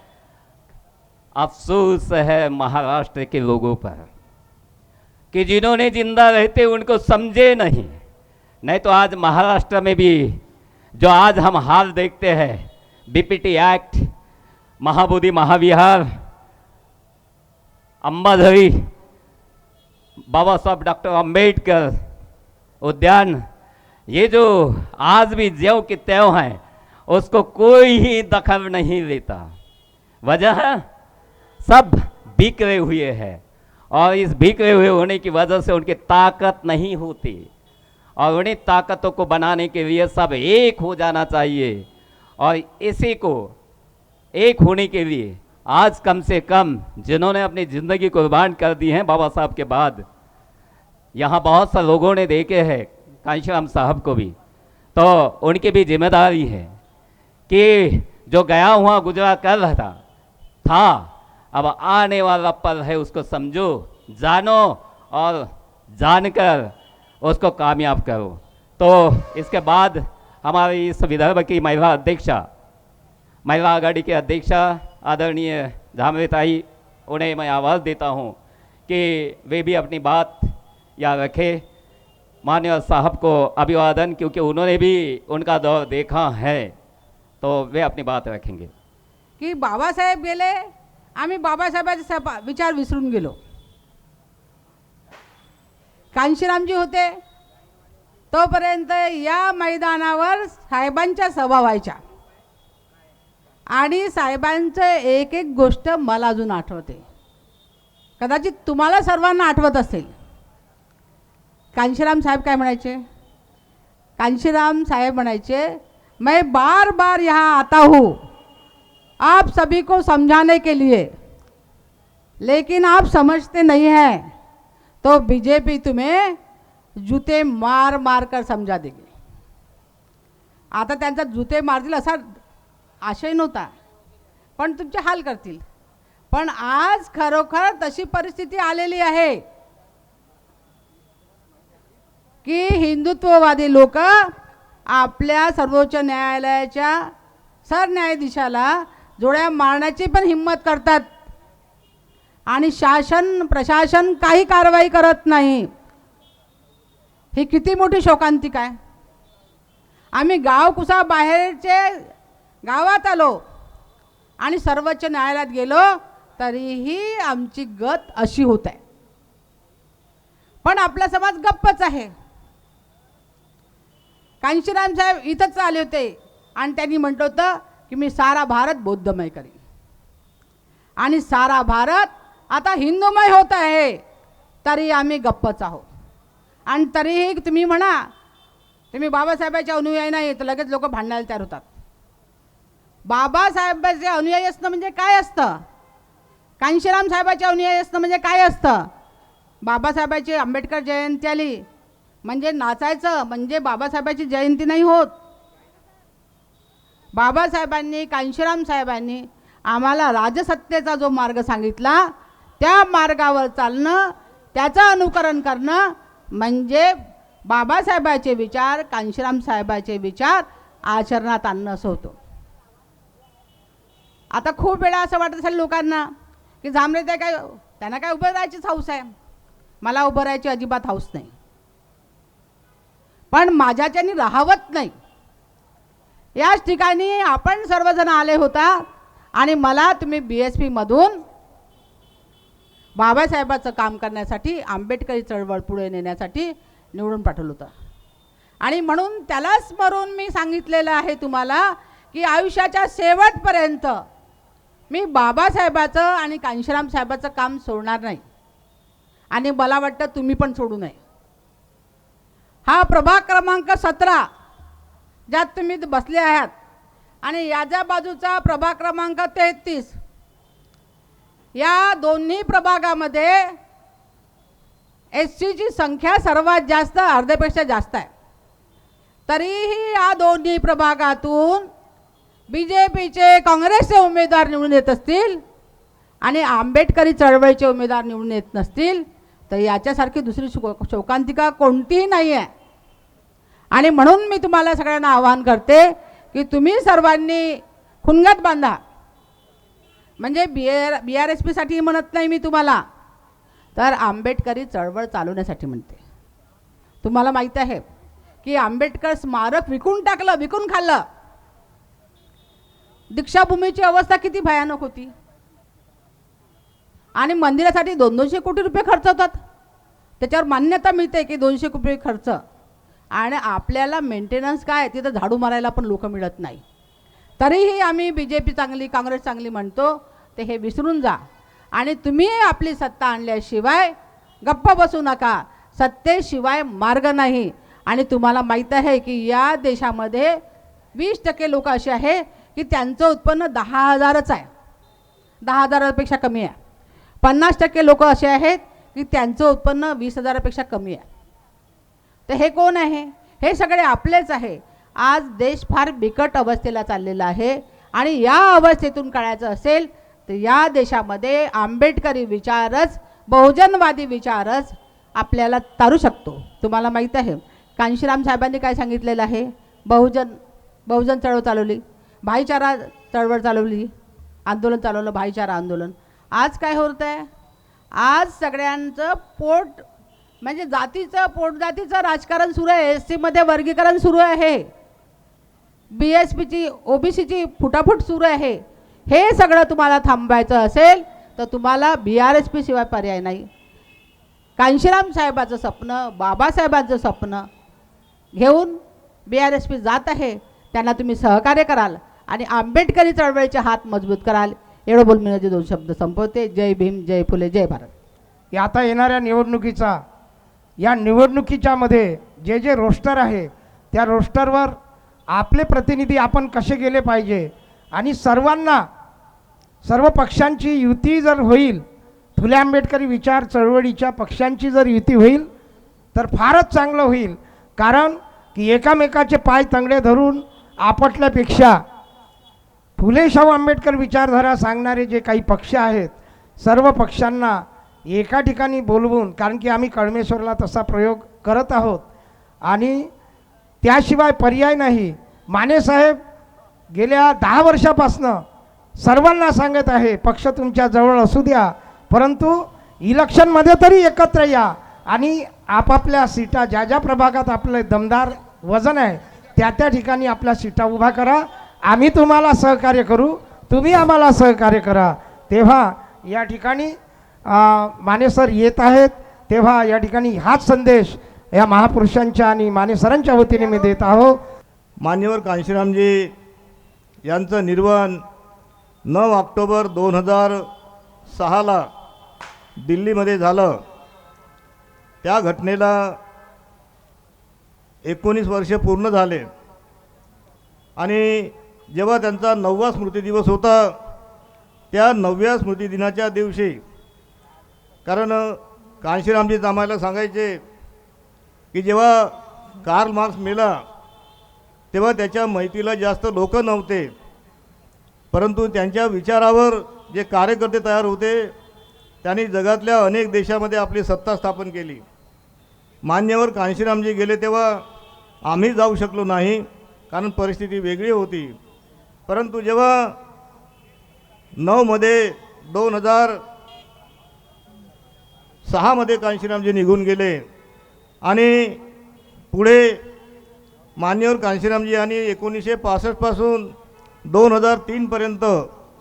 अफसोस है महाराष्ट्र के लोगों पर कि जिन्होंने जिंदा रहते उनको समझे नहीं तो आज महाराष्ट्र में भी जो आज हम हाल देखते हैं, बीपीटी एक्ट, महाबोधि महाविहार, अंबाझरी, बाबा साहब डॉक्टर अंबेडकर उद्यान, ये जो आज भी ज्यों के त्यों हैं, उसको कोई ही दखल नहीं लेता. वजह सब बिखरे हुए हैं और इस बिखरे हुए होने की वजह से उनकी ताकत नहीं होती और उन्हें ताकतों को बनाने के लिए सब एक हो जाना चाहिए. और इसी को एक होने के लिए आज कम से कम जिन्होंने अपनी ज़िंदगी कुर्बान कर दी है बाबा साहब के बाद, यहाँ बहुत से लोगों ने देखे हैं कांशीराम साहब को भी, तो उनकी भी जिम्मेदारी है कि जो गया हुआ गुजरा कर रहा था अब आने वाला पल है उसको समझो, जानो और जानकर उसको कामयाब करो। तो इसके बाद हमारी इस विदर्भ की महिला अध्यक्षा, महिला आघाड़ी के अध्यक्षा आदरणीय झामरेताई, उन्हें मैं आवाज़ देता हूं कि वे भी अपनी बात याद रखें। माननीय साहब को अभिवादन, क्योंकि उन्होंने भी उनका दौर देखा है, तो वे अपनी बात रखेंगे।
की बाबासाहेब गेले, आम्ही बाबासाहेबांचे विचार विसरून गेलो। कांशीरामजी होते तोपर्यंत या मैदानावर साहेबांच्या सभा व्हायच्या आणि साहेबांचं एक एक गोष्ट मला अजून आठवते, कदाचित तुम्हाला सर्वांना आठवत असेल। कांशीराम साहेब काय म्हणायचे? कांशीराम साहेब म्हणायचे, मैं बार बार यहाँ आता हूँ आप सभी को समझाने के लिए, लेकिन आप समझते नहीं हैं तो बीजेपी तुम्हें जूते मार मार कर समझा देगी। आता त्यांचा जूते मारतील असा आशय नव्हता, पण तुमचे हाल करतील। पण आज खरोखर तशी परिस्थिती आलेली आहे की हिंदुत्ववादी लोक आपल्या सर्वोच्च न्यायालयाच्या सरन्यायाधीशाला जोड्या मारण्याची पण हिम्मत करतात आणि शासन प्रशासन काही कारवाई करत नाही। ही किती मोठी शोकांतिका आहे। आम्ही गावकुसा बाहेरचे गावात आलो आणि सर्वोच्च न्यायालयात गेलो तरीही आमची गत अशी होत आहे, पण आपला समाज गप्पच आहे। कांशीराम साहेब इथंच आले होते आणि त्यांनी म्हटलं होतं की मी सारा भारत बौद्धमय करीन आणि सारा भारत आता हिंदूमय होत आहे, तरी आम्ही गप्पच आहोत। आणि तरीही तुम्ही म्हणा तुम्ही बाबासाहेबांच्या अनुयायी नाही, तर लगेच लोक भांडायला तयार होतात। बाबासाहेबांचे अनुयायी असणं म्हणजे काय असतं? कांशीराम साहेबांचे अनुयायी असणं म्हणजे काय असतं? बाबासाहेबांची आंबेडकर जयंती आली म्हणजे नाचायचं, म्हणजे बाबासाहेबांची जयंती नाही होत। बाबासाहेबांनी कांशीराम साहेबांनी आम्हाला राजसत्तेचा जो मार्ग सांगितला त्या मार्गावर चालणं, त्याचं अनुकरण करणं म्हणजे बाबासाहेबांचे विचार, कांशीराम साहेबांचे विचार आचरणात आणणं असं होतं। आता खूप वेळा असं वाटत असेल लोकांना की झामरे काय त्यांना काय उभं राहायचीच हौस आहे, मला उभं राहायची अजिबात हौस नाही, पण माझ्याच्यानी राहावत नाही। याच ठिकाणी आपण सर्वजण आले होता आणि मला तुम्ही BSP मधून बाबासाहेबांचं काम करण्यासाठी, आंबेडकरी चळवळ पुढे नेण्यासाठी निवडून पाठवलं होतं आणि म्हणून त्याला स्मरून मी सांगितलेलं आहे तुम्हाला की आयुष्याच्या शेवटपर्यंत मी बाबासाहेबाचं आणि कांशीराम साहेबाचं काम सोडणार नाही आणि मला वाटतं तुम्ही पण सोडू नये। हा प्रभाग क्रमांक 17 ज्यात तुम्ही बसले आहात आणि याच्या बाजूचा प्रभाग क्रमांक 33, या दोन्ही प्रभागामध्ये SCची संख्या सर्वात जास्त, अर्ध्यापेक्षा जास्त आहे। तरीही या दोन्ही प्रभागातून BJPचे, काँग्रेसचे उमेदवार निवडून येत असतील आणि आंबेडकरी चळवळीचे उमेदवार निवडून येत नसतील तर याच्यासारखी दुसरी शोकांतिका कोणतीही नाही आहे। आणि म्हणून मी तुम्हाला सगळ्यांना आवाहन करते की तुम्ही सर्वांनी खुणगट बांधा, म्हणजे BRSP साठी म्हणत नाही मी तुम्हाला, तर आंबेडकरी चळवळ चालवण्यासाठी म्हणते। तुम्हाला माहिती आहे की आंबेडकर स्मारक विकून टाकलं, विकून खाल्लं। दीक्षाभूमीची अवस्था किती भयानक होती आणि मंदिरासाठी 200 कोटी रुपये खर्च होतात, त्याच्यावर मान्यता मिळते की 200 कोटी खर्च, आणि आपल्याला मेंटेनन्स काय, तिथं झाडू मारायला पण लोक मिळत नाही। तरीही आम्ही BJP चांगली, काँग्रेस चांगली म्हणतो, ते हे विसरून जा आणि तुम्ही आपली सत्ता आणल्याशिवाय गप्प बसू नका। सत्तेशिवाय मार्ग नाही आणि तुम्हाला माहीत आहे की या देशामध्ये 20% लोक असे आहे की त्यांचं उत्पन्न 10,000च आहे, 10,000पेक्षा कमी आहे. 50% लोक असे आहेत की त्यांचं उत्पन्न 20,000पेक्षा कमी आहे. तर हे कोण आहे? हे सगळे आपलेच आहे. आज देश फार बिकट अवस्थेला चाललेला आहे आणि या अवस्थेतून काढायचं असेल तर या देशामध्ये आंबेडकरी विचारच, बहुजनवादी विचारच आपल्याला तारू शकतो. तुम्हाला माहीत आहे कांशीराम साहेबांनी काय सांगितलेलं आहे? बहुजन चळवळ चालवली, भाईचारा चळवळ चालवली, आंदोलन चालवलं, भाईचारा आंदोलन. आज काय होत आहे? आज सगळ्यांचं पोट म्हणजे जातीचं, पोटजातीचं राजकारण सुरू आहे. SC मध्ये वर्गीकरण सुरू आहे, BSPची OBCची फुटाफूट सुरू आहे. हे सगळं तुम्हाला थांबवायचं असेल तर तुम्हाला BRSP शिवाय पर्याय नाही. कांशीराम साहेबाचं स्वप्न, बाबासाहेबांचं स्वप्न घेऊन BRSP जात आहे. त्यांना तुम्ही सहकार्य कराल आणि आंबेडकरी चळवळीचे हात मजबूत कराल. एवढं बोल मी माझे 2 शब्द संपवते. जय भीम, जय फुले, जय भारत.
की आता येणाऱ्या निवडणुकीचा, या निवडणुकीच्या मध्ये जे जे रोस्टर आहे त्या रोस्टरवर आपले प्रतिनिधी आपण कसे गेले पाहिजे आणि सर्वांना, सर्व पक्षांची युती जर होईल, फुले आंबेडकरी विचार चळवळीच्या पक्षांची जर युती होईल तर फारच चांगलं होईल. कारण की एकामेकाचे पाय तंगडे धरून आपटल्यापेक्षा फुले शाहू आंबेडकर विचारधारा सांगणारे जे काही पक्ष आहेत, सर्व पक्षांना एका ठिकाणी बोलवून, कारण की आम्ही कळमेश्वरला तसा प्रयोग करत आहोत आणि त्याशिवाय पर्याय नाही. मानेसाहेब गेल्या 10 वर्षापासनं सर्वांना सांगत आहे, पक्ष तुमच्या जवळ असू द्या, परंतु इलेक्शनमध्ये तरी एकत्र या आणि आपापल्या सीटा, ज्या ज्या प्रभागात आपले दमदार वजन आहे त्या ठिकाणी आपल्या सीटा उभा करा. आम्ही तुम्हाला सहकार्य करू, तुम्ही आम्हाला सहकार्य करा. तेव्हा या ठिकाणी मानेसर येत आहेत, तेव्हा या ठिकाणी हाच संदेश या महापुरुषांच्या आणि मानेसरांच्या वतीने मी देत आहो.
मान्यवर कांशीरामजी यांचं निर्वाण 9 ऑक्टोबर 2006ला दिल्लीमध्ये झालं. त्या घटनेला 19 वर्ष पूर्ण झाले आणि जेव्हा त्यांचा 9वा स्मृतिदिवस होता, त्या 9व्या स्मृतिदिनाच्या दिवशी, कारण कांशीरामजीच आम्हाला सांगायचे की जेव्हा कार्ल मार्क्स मेला तेव्हा त्याच्या माहितीला जास्त लोक नव्हते, परंतु त्यांच्या विचारावर जे कार्यकर्ते तयार होते त्यांनी जगातल्या अनेक देशामध्ये आपली सत्ता स्थापन केली. मान्यवर कांशीरामजी गेले तेव्हा आम्ही जाऊ शकलो नाही, कारण परिस्थिती वेगळी होती. परंतु जेव्हा 9मध्ये 2006मध्ये कांशीरामजी निघून गेले आणि पुढे मान्यवर कांशीरामजी यांनी 1965 पासून 2003पर्यंत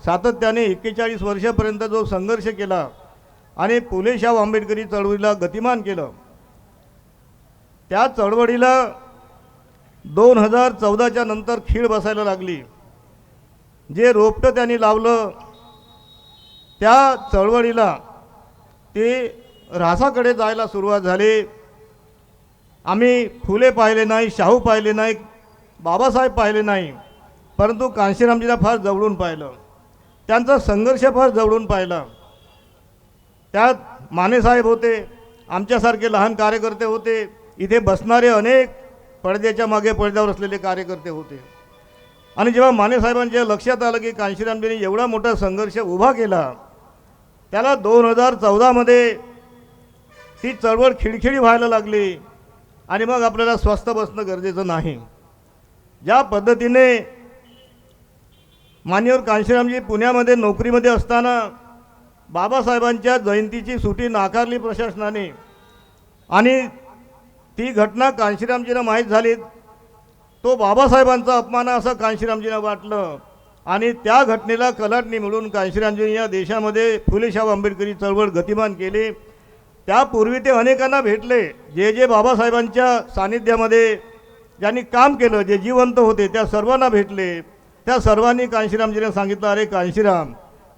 सातत्याने 41 वर्षापर्यंत जो संघर्ष केला आणि फुले शाहू आंबेडकरी चळवळीला गतिमान केलं, त्या चळवळीला 2014च्या नंतर खीळ बसायला लागली. जे रोपटं त्यांनी लावलं त्या चळवळीला ते ऱ्हासाकडे जायला सुरुवात झाली. आम्ही फुले पाहिले नाही, शाहू पाहिले नाही, बाबासाहेब पाहिले नाही, परंतु कांशीरामजीला फार जवळून पाहिलं, त्यांचा संघर्ष फार जवळून पाहिला. त्यात मानेसाहेब होते, आमच्यासारखे लहान कार्यकर्ते होते, इथे बसणारे अनेक पडद्याच्या मागे पडद्यावर असलेले कार्यकर्ते होते. आणि जेव्हा मानेसाहेबांच्या लक्षात आलं की कांशीरामजींनी एवढा मोठा संघर्ष उभा केला, त्याला 2014मध्ये ती चळवळ खिळखिळी व्हायला लागली आणि मग आपल्याला स्वस्थ बसणं गरजेचं नाही. ज्या पद्धतीने मान्यवर कांशीरामजी पुण्यामध्ये नोकरीमध्ये असताना बाबासाहेबांच्या जयंतीची सुट्टी नाकारली प्रशासनाने आणि ती घटना कांशीरामजींना माहीत झाली, तो बाबासाहेबांचा अपमान असं कांशीरामजींना वाटलं आणि त्या घटनेला कलाटणी मिळून कांशीरामजींनी या देशामध्ये फुले शाहू आंबेडकरी चळवळ गतिमान केली. त्यापूर्वी ते अनेकांना भेटले, जे बाबासाहेबांच्या सानिध्यामध्ये ज्यांनी काम केलं, जे जिवंत होते त्या सर्वांना भेटले. त्या सर्वांनी कांशीरामजींना सांगितलं, अरे कांशीराम,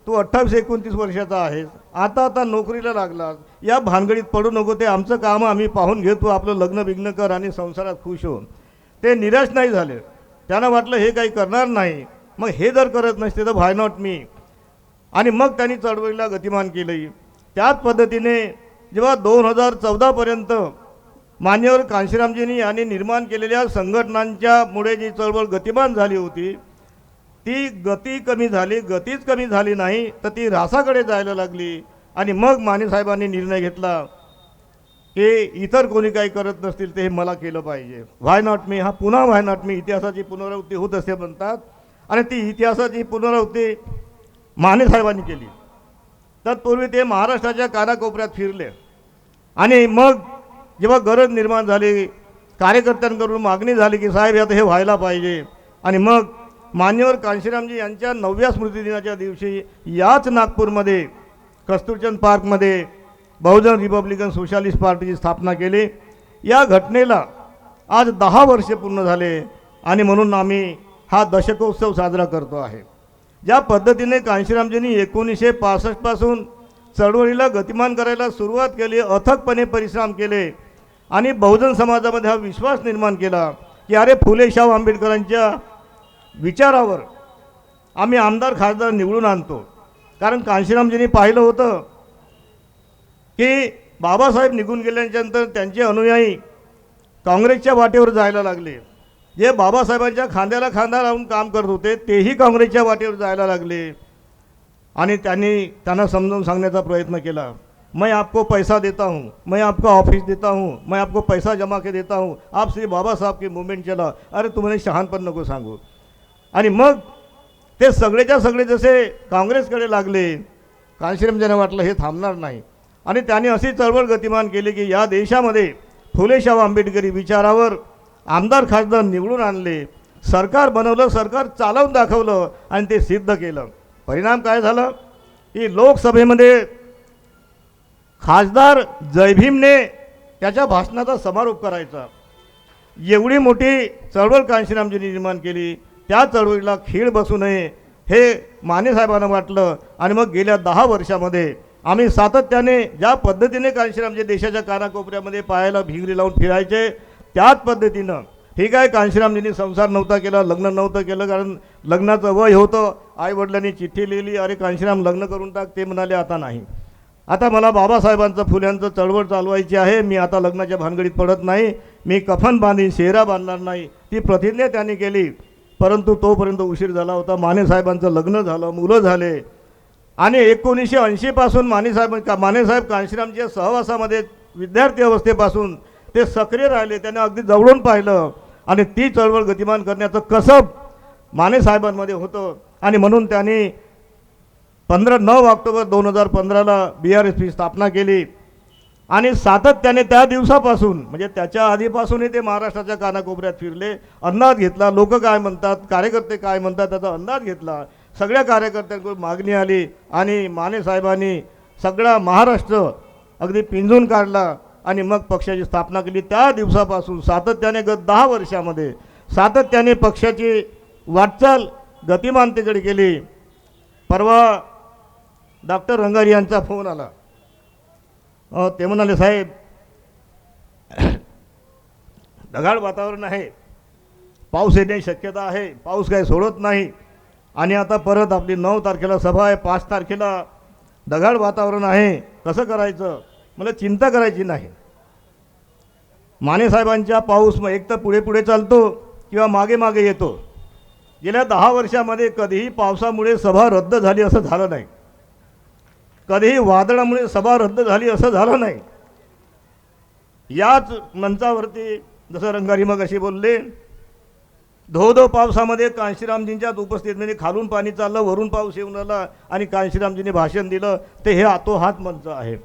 तू 28-29 वर्षाचा आहेस, आता नोकरीला लागलास, या भानगडीत पडू नको, ते आमचं काम आम्ही पाहून घेतो, आपलं लग्न बिग्न कर आणि संसारात खुश हो. ते निराश नाही झाले, त्यांना वाटलं हे काही करणार नाही मग हे जर करत नसते तर व्हाय नॉट मी. आणि मग त्यांनी चळवळीला गतिमान केलं. त्याच पद्धतीने जेव्हा 2014पर्यंत मान्यवर कांशीरामजींनी यांनी निर्माण केलेल्या संघटनांच्या मुळे जी चळवळ गतिमान झाली होती ती गती कमी झाली, गतीच कमी झाली नाही तर ती ऱ्हासाकडे जायला लागली. आणि मग मानेसाहेबांनी निर्णय घेतला की इतर कोणी काही करत नसतील ते हे मला केलं पाहिजे. व्हाय नॉट मी, हा पुन्हा व्हाय नॉट मी, इतिहासाची पुनरावृत्ती होत असे म्हणतात. आणि ती इतिहासाची पुनरावृत्ती मानेसाहेबांनी केली. तत्पूर्वी ते महाराष्ट्राच्या कानाकोपऱ्यात फिरले. आणि मग जेव्हा गरज निर्माण झाली, कार्यकर्त्यांकडून मागणी झाली की साहेब आता हे व्हायला पाहिजे, आणि मग मान्यवर कांशीरामजी यांच्या 9व्या स्मृतिदिनाच्या दिवशी याच नागपूरमध्ये कस्तुरचंद पार्कमध्ये बहुजन रिपब्लिकन सोशलिस्ट पार्टीची स्थापना केली. या घटनेला आज 10 वर्षे पूर्ण झाले आणि म्हणून आम्ही हा दशकोत्सव साजरा करतो आहे. ज्या पद्धतीने कांशीरामजींनी 1965 पासून चळवळीला गतिमान करायला सुरुवात केली, अथकपणे परिश्रम केले आणि बहुजन समाजामध्ये हा विश्वास निर्माण केला की अरे फुले शाहू आंबेडकरांच्या विचारावर आम्ही आमदार खासदार निवडून आणतो. कारण कांशीरामजींनी पाहिलं होतं की बाबासाहेब निघून गेल्यानंतर त्यांचे अनुयायी काँग्रेसच्या वाटेवर जायला लागले. जे बाबासाहेबांच्या खांद्याला खांदा लावून काम करत होते तेही काँग्रेसच्या वाटेवर जायला लागले. आणि त्यांना समजावून सांगण्याचा प्रयत्न केला, मैं आपको पैसा देता हूँ, मैं आपको ऑफिस देता हूँ, मैं आपको पैसा जमा के देता हूँ, आप श्री बाबा साहब की मूवमेंट चला. अरे तुम्हाला शहाणपण नको सांगू. आणि मग ते सगळेच्या सगळे जसे काँग्रेसकडे लागले, कांशीरामजींना वाटलं हे थांबणार नाही. आणि त्यांनी अशी चळवळ गतिमान केली की या देशामध्ये फुले शाहू आंबेडकरी विचारावर आमदार खासदार निवडून आणले, सरकार बनवलं, सरकार चालवून दाखवलं आणि ते सिद्ध केलं. परिणाम काय झाला की लोकसभेमध्ये खासदार जयभीमने त्याच्या भाषणाचा समारोप करायचा. एवढी मोठी चळवळ कांशीरामजींनी निर्माण केली. त्या चळवळीला खीळ बसू नये हे मानेसाहेबांना वाटलं. आणि मग गेल्या 10 वर्षामध्ये आम्ही सातत्याने ज्या पद्धतीने कांशीरामजी देशाच्या कानाकोपऱ्यामध्ये पायाला भिंगरी लावून फिरायचे त्याच पद्धतीनं, ठीक आहे कांशीरामजींनी संसार नव्हता केला, लग्न नव्हतं केलं कारण लग्नाचं वय होतं, आईवडिलांनी चिठ्ठी लिहिली, अरे कांशीराम लग्न करून टाक. ते म्हणाले आता नाही, आता मला बाबासाहेबांचं फुल्यांचं चळवळ चालवायची आहे, मी आता लग्नाच्या भानगडीत पडत नाही, मी कफन बांधीन, शेरा बांधणार नाही. ती प्रतिज्ञा त्यांनी केली. परंतु तोपर्यंत उशीर झाला होता. मानेसाहेबांचं लग्न झालं, मुलं झाले. आणि 1980 पासून मानेसाहेब कांशीरामच्या सहवासामध्ये विद्यार्थी अवस्थेपासून ते सक्रिय राहिले. त्यांनी अगदी जवळून पाहिलं आणि ती चळवळ गतिमान करण्याचं कसब मानेसाहेबांमध्ये होतं. आणि म्हणून त्यांनी 9 ऑक्टोबर 2015ला BRSP स्थापना केली. आणि सातत्याने त्या दिवसापासून म्हणजे त्याच्या आधीपासूनही ते महाराष्ट्राच्या कानाकोपऱ्यात फिरले, अंदाज घेतला, लोक काय म्हणतात, कार्यकर्ते काय म्हणतात त्याचा अंदाज घेतला. सगळ्या कार्यकर्त्यांकडून मागणी आली आणि मानेसाहेबांनी सगळा महाराष्ट्र अगदी पिंजून काढला आणि मग पक्षाची स्थापना केली. त्या दिवसापासून सातत्याने गत 10 वर्षामध्ये सातत्याने पक्षाची वाटचाल गतिमानतेकडे केली. परवा डॉक्टर रंगारी यांचा फोन आला. ते म्हणाले साहेब ढगाळ वातावरण आहे, पाऊस येण्याची शक्यता आहे, पाऊस काही सोडत नाही आणि आता परत आपली 9 तारखेला सभा आहे, 5 तारखेला ढगाळ वातावरण आहे, कसं करायचं. मला चिंता करायची नाही. मानेसाहेबांच्या पाऊस मग एक तर पुढे पुढे चालतो किंवा मागे मागे येतो. गेल्या 10 वर्षामध्ये कधीही पावसामुळे सभा रद्द झाली असं झालं नाही, कधीही वादळामुळे सभा रद्द झाली असं झालं नाही. याच मंचावरती जसं रंगारी मग अशी बोलले, धो पावसामध्ये कांशीरामजींच्या उपस्थितीमध्ये खालून पाणी चाललं, वरून पाऊस येऊन आला आणि कांशीरामजींनी भाषण दिलं. ते हे हातोहात मंच आहे.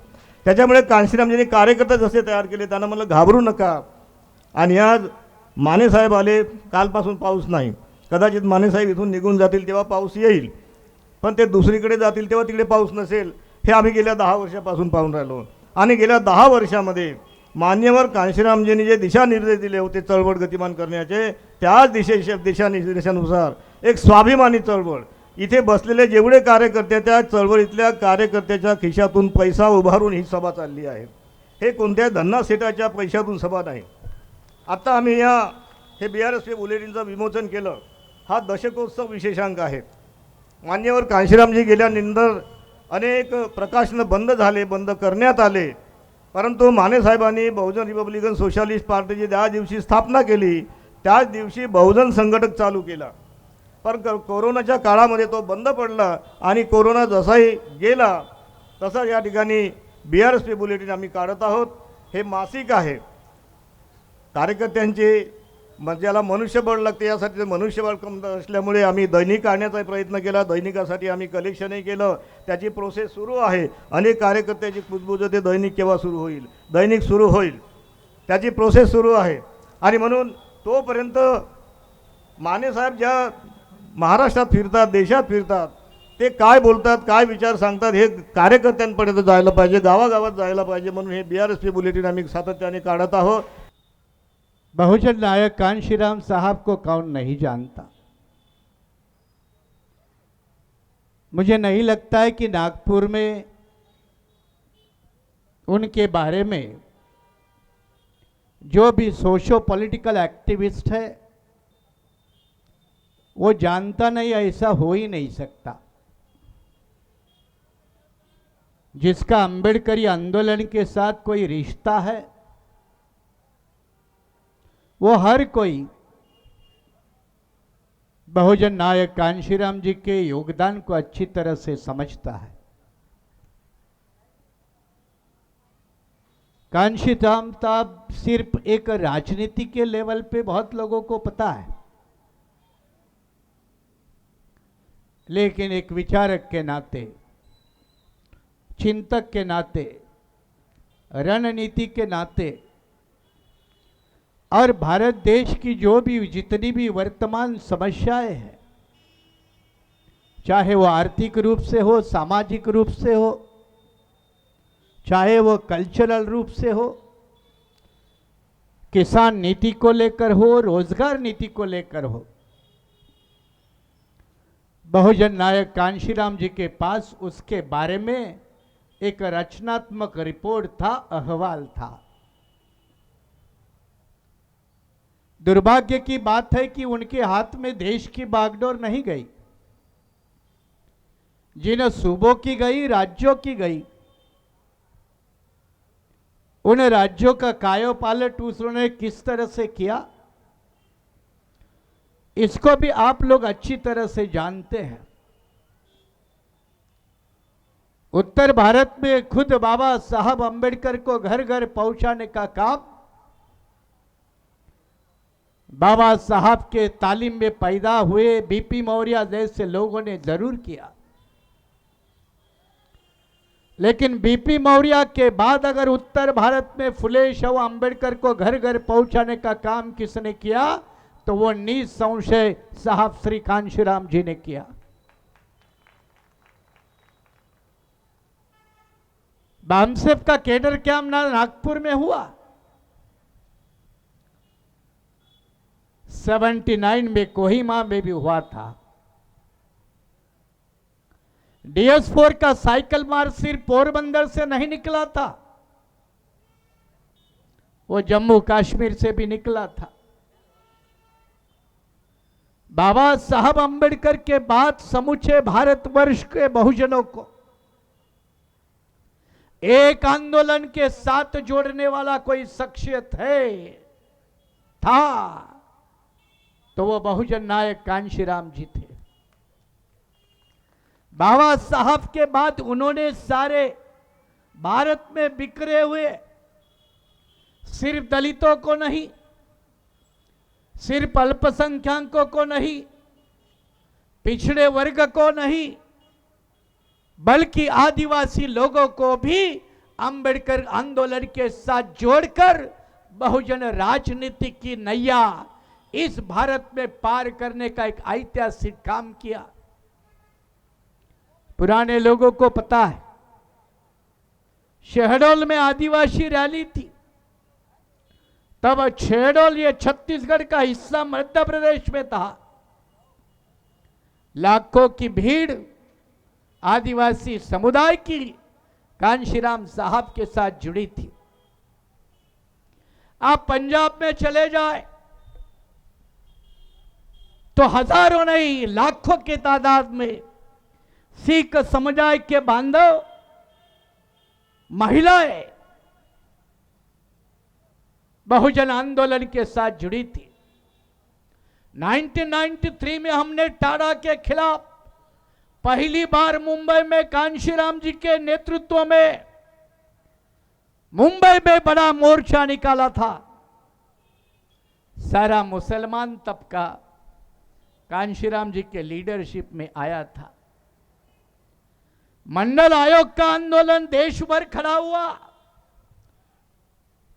त्याच्यामुळे कांशीरामजींनी कार्यकर्ते जसे तयार केले त्यांना म्हणलं घाबरू नका. आणि आज मानेसाहेब आले, कालपासून पाऊस नाही, कदाचित मानेसाहेब इथून निघून जातील तेव्हा पाऊस येईल, पण ते दुसरीकडे जातील तेव्हा तिकडे पाऊस नसेल. हे आम्ही गेल्या 10 वर्षापासून पाहून राहिलो. आणि गेल्या 10 वर्षामध्ये मान्यवर कांशीरामजींनी जे दिशानिर्देश दिले होते चळवळ गतिमान करण्याचे, त्याच दिशानिर्देशानुसार एक स्वाभिमानी चळवळ, इथे बसलेले जेवढे कार्यकर्ते त्या चळवळीतल्या कार्यकर्त्याच्या खिशातून पैसा उभारून ही सभा चालली आहे. हे कोणत्या धन्ना सेटाच्या पैशातून सभा नाही. आता आम्ही हे BRSP बुलेटिनचं विमोचन केलं. हा दशकोत्सव विशेषांक आहे. मान्यवर कांशीरामजी गेल्यानंतर अनेक प्रकाशनं बंद झाले, बंद करण्यात आले, परंतु माने साहेबांनी बहुजन रिपब्लिकन सोशलिस्ट पार्टीची ज्या दिवशी स्थापना केली त्याच दिवशी बहुजन संघटक चालू केला. पण कोरोनाच्या काळामध्ये तो बंद पडला आणि कोरोना जसाही गेला तसा या ठिकाणी BRSP बुलेटिन आम्ही काढत आहोत. हे मासिक आहे. कार्यकर्त्यांचे ज्याला मनुष्यबळ लागते यासाठी मनुष्यबळ कम असल्यामुळे आम्ही दैनिक आणण्याचा प्रयत्न केला. दैनिकासाठी आम्ही कलेक्शनही केलं. त्याची प्रोसेस सुरू आहे. अनेक कार्यकर्त्याची कुजबुज होते दैनिक केव्हा सुरू होईल, दैनिक सुरू होईल, त्याची प्रोसेस सुरू आहे. आणि म्हणून तोपर्यंत मानेसाहेब ज्या महाराष्ट्रात फिरतात, देशात फिरतात, ते काय बोलतात, काय विचार सांगतात हे कार्यकर्त्यांपर्यंत जायला पाहिजे, गावागावात जायला पाहिजे. म्हणून हे BRSP बुलेटिन आम्ही सातत्याने काढत आहोत.
बहुजन नायक कांशीराम साहब को कौन नहीं जानता. मुझे नहीं लगता है कि नागपुर में उनके बारे में जो भी सोशो पॉलिटिकल एक्टिविस्ट है वो जानता नहीं, ऐसा हो ही नहीं सकता. जिसका अंबेडकरी आंदोलन के साथ कोई रिश्ता है वो हर कोई बहुजन नायक कांशीराम जी के योगदान को अच्छी तरह से समझता है. कांशीराम साहब सिर्फ एक राजनीति के लेवल पे बहुत लोगों को पता है, लेकिन एक विचारक के नाते, चिंतक के नाते, रणनीति के नाते और भारत देश की जो भी जितनी भी वर्तमान समस्याएं हैं, चाहे वो आर्थिक रूप से हो, सामाजिक रूप से हो, चाहे वो कल्चरल रूप से हो, किसान नीति को लेकर हो, रोजगार नीति को लेकर हो, बहुजन नायक कांशीराम जी के पास उसके बारे में एक रचनात्मक रिपोर्ट था, अहवाल था. दुर्भाग्य की बात है कि उनके हाथ में देश की बागडोर नहीं गई. जिन सूबों की गई, राज्यों की गई, उन राज्यों का कायोपालट उन्होंने किस तरह से किया इसको भी आप लोग अच्छी तरह से जानते हैं. उत्तर भारत में खुद बाबा साहब अंबेडकर को घर घर पहुंचाने का काम बाबा साहब के तालीम में पैदा हुए BP मौर्य जैसे लोगों ने जरूर किया. लेकिन BP मौर्य के बाद अगर उत्तर भारत में फुले शव अंबेडकर को घर घर पहुंचाने का काम किसने किया तो वो निसंशय साहब श्री कांशीराम जी ने किया. बामसेफ का केडर कैंप नागपुर में हुआ. 79 में कोहिमा में भी हुआ था. DS4 का साइकिल मार्च सिर्फ पोरबंदर से नहीं निकला था, वो जम्मू कश्मीर से भी निकला था. बाबा साहब अंबेडकर के बाद समूचे भारतवर्ष के बहुजनों को एक आंदोलन के साथ जोड़ने वाला कोई शख्सियत है था तो वो बहुजन नायक कांशीराम जी थे. बाबा साहब के बाद उन्होंने सारे भारत में बिखरे हुए सिर्फ दलितों को नहीं, सिर्फ अल्पसंख्यकों को नहीं, पिछड़े वर्ग को नहीं, बल्कि आदिवासी लोगों को भी अंबेडकर आंदोलन के साथ जोड़कर बहुजन राजनीति की नैया इस भारत में पार करने का एक ऐतिहासिक काम किया. पुराने लोगों को पता है, शहडोल में आदिवासी रैली थी, तब शहडोल ये छत्तीसगढ़ का हिस्सा मध्य प्रदेश में था. लाखों की भीड़ आदिवासी समुदाय की कांशीराम साहब के साथ जुड़ी थी. आप पंजाब में चले जाए तो हजारों नहीं लाखों के तादाद में सिख समुदाय के बांधव, महिलाएं बहुजन आंदोलन के साथ जुड़ी थी। 1993 में हमने टाटा के खिलाफ पहली बार मुंबई में कांशीराम जी के नेतृत्व में मुंबई में बड़ा मोर्चा निकाला था। सारा मुसलमान तबका कांशीराम जी के लीडरशिप में आया था। मंडल आयोग का आंदोलन देश भर खड़ा हुआ।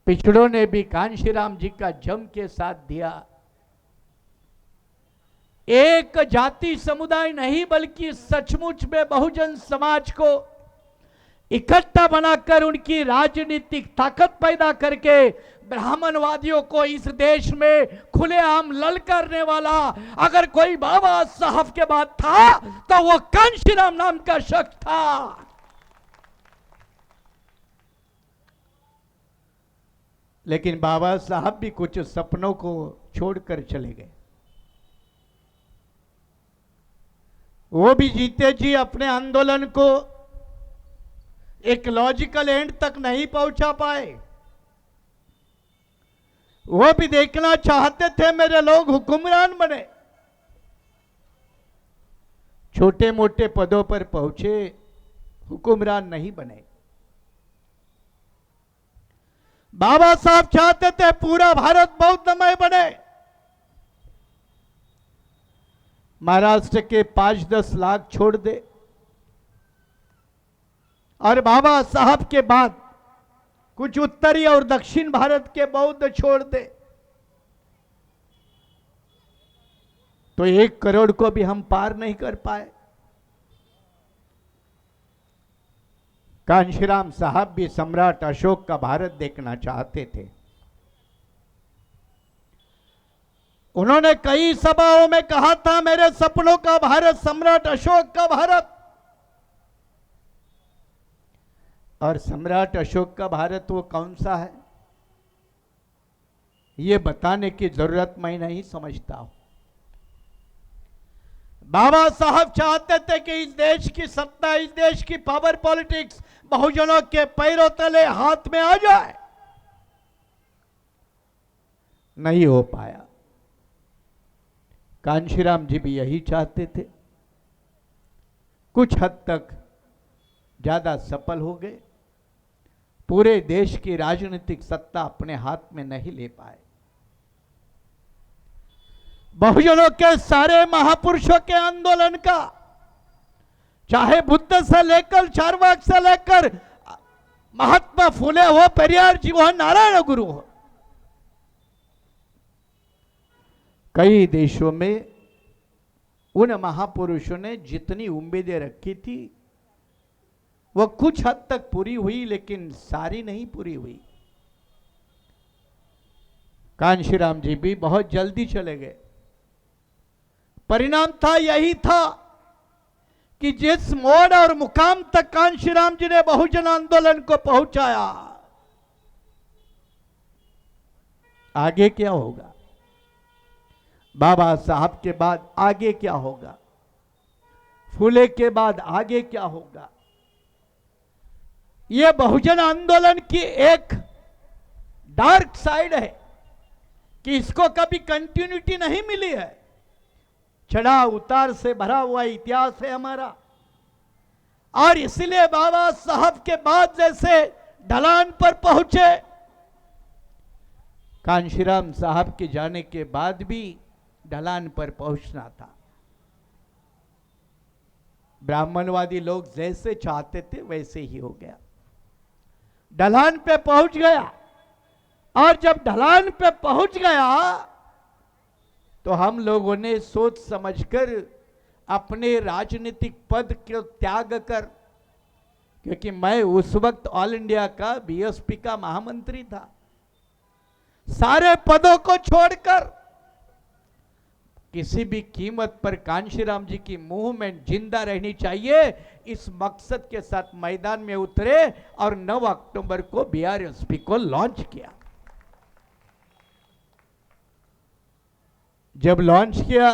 पिछड़ों ने भी कांशीराम जी का जम के साथ दिया। एक जाति समुदाय नहीं बल्कि सचमुच में बहुजन समाज को इकट्ठा बनाकर उनकी राजनीतिक ताकत पैदा करके ब्राह्मणवादियों को इस देश में खुलेआम ललकारने वाला अगर कोई बाबा साहब के बाद था तो वो कांशीराम नाम का शख्स था। लेकिन बाबा साहब भी कुछ सपनों को छोड़कर चले गए। वो भी जीते जी अपने आंदोलन को एक लॉजिकल एंड तक नहीं पहुंचा पाए। वो भी देखना चाहते थे मेरे लोग हुक्मरान बने, छोटे मोटे पदों पर पहुंचे, हुक्मरान नहीं बने। बाबा साहब चाहते थे पूरा भारत बौद्धमय बने। महाराष्ट्र के 5-10 लाख छोड़ दे और बाबा साहब के बाद कुछ उत्तरी और दक्षिण भारत के बौद्ध छोड़ दे तो 1 करोड़ को भी हम पार नहीं कर पाए। कांशीराम साहब भी सम्राट अशोक का भारत देखना चाहते थे। उन्होंने कई सभाओं में कहा था मेरे सपनों का भारत सम्राट अशोक का भारत। और सम्राट अशोक का भारत वो कौन सा है ये बताने की जरूरत मैं नहीं समझता हूं। बाबा साहब चाहते थे कि इस देश की सत्ता, इस देश की पावर पॉलिटिक्स बहुजनों के पैरों तले हाथ में आ जाए। नहीं हो पाया। कांशीराम जी भी यही चाहते थे। कुछ हद तक ज्यादा सफल हो गए। पूरे देश की राजनीतिक सत्ता अपने हाथ में नहीं ले पाए। बहुजनों के सारे महापुरुषों के आंदोलन का, चाहे बुद्ध से लेकर चारवाक से लेकर महात्मा फुले हो, पेरियार जी हो, नारायण गुरु हो, कई देशों में उन महापुरुषों ने जितनी उम्मीदें रखी थी वो कुछ हद तक पूरी हुई, लेकिन सारी नहीं पूरी हुई। कांशीराम जी भी बहुत जल्दी चले गए। परिणाम था यही था कि जिस मोड़ और मुकाम तक कांशीराम जी ने बहुजन आंदोलन को पहुंचाया, आगे क्या होगा? बाबा साहब के बाद आगे क्या होगा? फुले के बाद आगे क्या होगा? यह बहुजन आंदोलन की एक डार्क साइड है कि इसको कभी कंटिन्यूटी नहीं मिली है। चढ़ाव उतार से भरा हुआ इतिहास है हमारा। और इसलिए बाबा साहब के बाद जैसे ढलान पर पहुंचे, कांशीराम साहब के जाने के बाद भी ढलान पर पहुंचना था। ब्राह्मणवादी लोग जैसे चाहते थे वैसे ही हो गया। ढलान पे पहुंच गया, और जब ढलान पे पहुंच गया तो हम लोगों ने सोच समझकर अपने राजनीतिक पद को त्याग कर, क्योंकि मैं उस वक्त ऑल इंडिया का बीएसपी का महामंत्री था, सारे पदों को छोड़कर किसी भी कीमत पर कांशीराम जी की मूवमेंट जिंदा रहनी चाहिए, इस मकसद के साथ मैदान में उतरे और 9 अक्टूबर को बीआरएसपी को लॉन्च किया। जब लॉन्च किया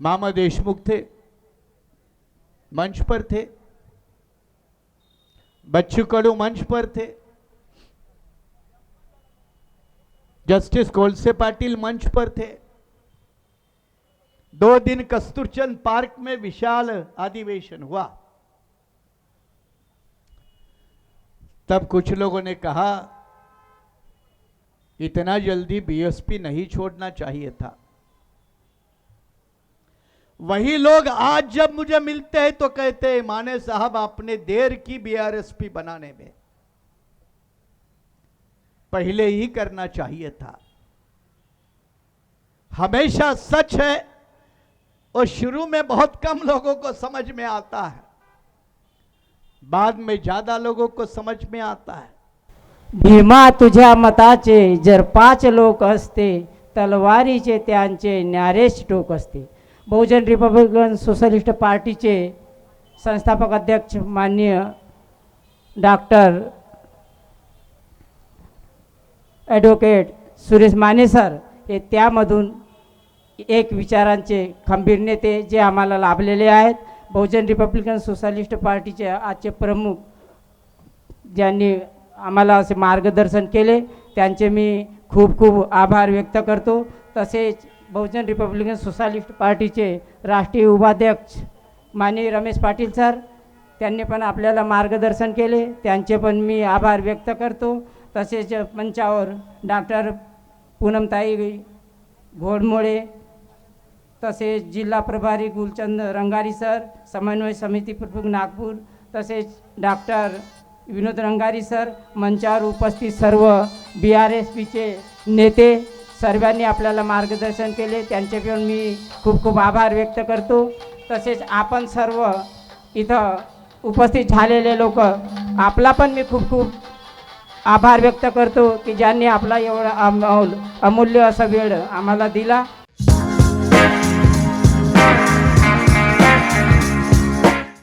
मामा देशमुख थे, मंच पर थे, बच्चू कडू मंच पर थे, जस्टिस कोलसे पाटिल मंच पर थे। 2 दिन कस्तूरचंद पार्क में विशाल अधिवेशन हुआ। तब कुछ लोगों ने कहा इतना जल्दी बीएसपी नहीं छोड़ना चाहिए था। वही लोग आज जब मुझे मिलते हैं तो कहते हैं माने साहब आपने देर की बीआरएसपी बनाने में, पहले ही करना चाहिए था। हमेशा सच है और शुरू में बहुत कम लोगों को समझ में आता है, बाद में ज्यादा लोगों को समझ में आता है।
भीमा तुझ्या मताचे जर 5 लोक असते, तलवारीचे त्यांचे न्यारेश टोक असते। बहुजन रिपब्लिकन सोशलिस्ट पार्टीचे संस्थापक अध्यक्ष माननीय doctor advocate Suresh Mane sir हे त्यामधून एक विचारांचे खंबीर नेते जे आम्हाला लाभलेले आहेत। बहुजन रिपब्लिकन सोशलिस्ट पार्टीचे आजचे प्रमुख ज्यांनी आम्हाला असे मार्गदर्शन केले त्यांचे मी खूप खूप आभार व्यक्त करतो। तसेच बहुजन रिपब्लिकन सोशलिस्ट पार्टीचे राष्ट्रीय उपाध्यक्ष माननीय रमेश पाटील सर त्यांनी पण आपल्याला मार्गदर्शन केले, त्यांचे पण मी आभार व्यक्त करतो। तसेच मंचावर डॉक्टर पूनमताई घोडमोळे, तसेच जिल्हा प्रभारी गुलचंद रंगारी सर, समन्वय समिती प्रमुख नागपूर, तसेच डॉक्टर विनोद रंगारी सर, मंचावर उपस्थित सर्व BRSPचे नेते सर्वांनी आपल्याला मार्गदर्शन केले, त्यांचे पण मी खूप खूप आभार व्यक्त करतो। तसेच आपण सर्व इथं उपस्थित झालेले लोक आपला पण मी खूप खूप आभार व्यक्त करतो की ज्यांनी आपला एवढा अमूल्य असा वेळ आम्हाला दिला।